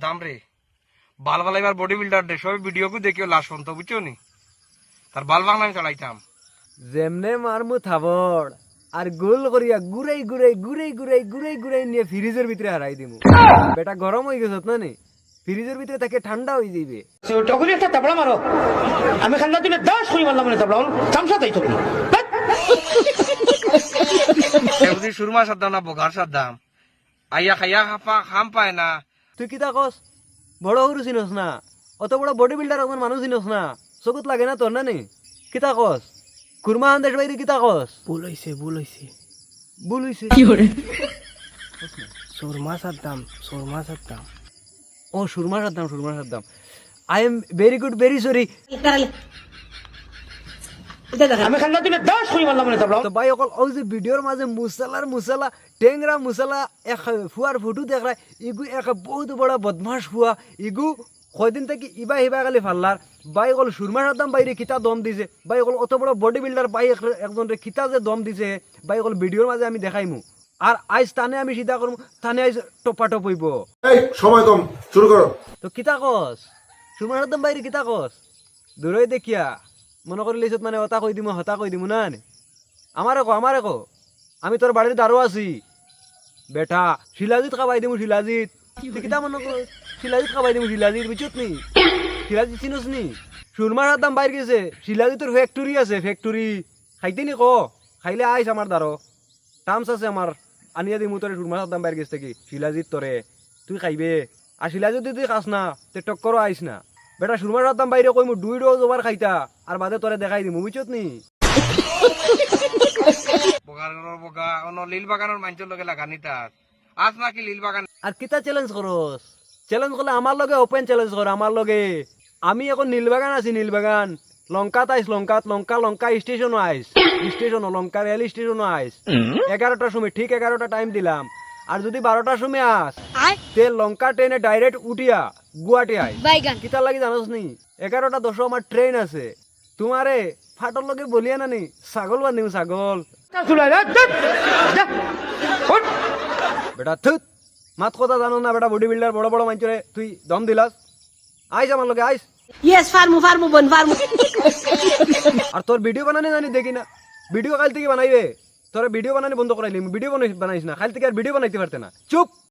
দাম রে বাল বালাইবার body builder দে সব ভিডিও কু দেখিও লাশ ফোন তো বুঝছো নি তার বাল বাংলা আমি চালাইতাম যেমনে মারমু থাবড় আর গোল করিয়া গুড়াই গুড়াই গুড়াই গুড়াই গুড়াই গুড়াই নিয়ে ফ্রিজের ভিতরে হারাই দিমু বেটা গরম হয়ে গেছত না নি ফ্রিজের ভিতরে তাকে ঠান্ডা হয়ে যাইবে তখন একটা তাবড়া মারো আমি খান্না তুমি 10 কই মারলাম না তাবড়া চামচা তাই তুমি যদি সুরমা সাদ্দাম না বগার সাদ্দাম আইয়া খাইয়া খাম পায় না তুই কিতা কস বড় হরু চিনস না অত বড় বডি বিল্ডার এখন মানুষ চিনস না চকুত লাগে না তোর না নি কিতা কস কুরমা আন্দাজ বাইরে কিতা কস ভুল হইছে ভুল হইছে সুরমা সাদ্দাম ও Surma Saddam I am very good very sorry আমি খান্না তুমি 10 কই মারলাম না তাবড়া তো ভাই অকল ওই যে ভিডিওর মাঝে মুসালা টেংরা মুসালা এক ফুয়ার ফটো দেখ রা ইগু এক বহুত বড় বদমাশ ফুয়া ইগু কয়দিন থেকে ইবা হিবা খালি ফাল্লার ভাই অকল সুরমা সাদ্দাম বাইরে কিতা দম দিছে ভাই অকল অত বড় বডি বিল্ডার ভাই একজন কিতা যে দম দিছে ভাই অকল ভিডিওর মাঝে আমি দেখাইমু আর আইজ তানে আমি সিধা করমু তানে আইজ টপাটপ হইব এই সময় কম শুরু করো তো কিতা কস সুরমা সাদ্দাম বাইরে কিতা কস দূরই দেখিয়া মনে করি লিছত মানে হতা কই দিমু না আমারে কো আমি তোর বাড়িতে দাঁড়ো আছি বেটা শিলাজিত খাবাই দিমু শিলাজিত কিতা মনে কর শিলাজিত খাবাই দিমু শিলাজিত বুঝছত নি শিলাজিত চিনস নি সুরমা সাদ্দাম বাইর গেছে শিলাজিতর ফ্যাক্টরি আছে ফ্যাক্টরি খাইতে নি খাইলে আইস আমার দাঁড়ো টার্মস আছে আমার আনিয়া দিমু তোরে সুরমা সাদ্দাম বাইর গেছে কি শিলাজিত তোরে তুই খাইবে আর শিলাজিত তুই খাস না তে টক্করও আইস না বেটা সুরমা সাদ্দাম বাইরে কই মু 2 ডোজ ওভার খাইতা আর বাদে তোরে দেখাই দিমু বুঝছত নি বগার বগা অন লীল বাগানের মাঞ্চর লগে লাগানি তার আজ নাকি লীল বাগান আর কিতা চ্যালেঞ্জ করস চ্যালেঞ্জ করলে আমার লগে ওপেন চ্যালেঞ্জ কর আমার লগে আমি এখন নীলবাগান আছি নীলবাগান লঙ্কাত আইস লঙ্কা স্টেশনও আইস স্টেশনও লঙ্কা রেল স্টেশনও আইস 11টার সময় ঠিক 11টা টাইম দিলাম আর যদি 12টার সময় আস তে লঙ্কা ট্রেনে ডাইরেক্ট উঠিয়া গুয়াহাটি আইস কিতা লাগি জানোস নি 11:10 আমার ট্রেন আছে তোমারে ফাটর লগে বলিয়া না নি ছাগল বান্ধিম ছাগল বেটা থুত মাত কথা জানো না বেটা বডি বিল্ডার বড় বড় মাঞ্চরে তুই দম দিলাস আইস আমার লগে আইস ইয়েস ফার্মু বন ফার্মু আর তোর ভিডিও বানানি জানি দেখি না ভিডিও কাল থেকে বানাইবে তোর ভিডিও বানানি বন্ধ করাইলি ভিডিও বানাইস না কাল থেকে আর ভিডিও বানাইতে পারতে না চুপ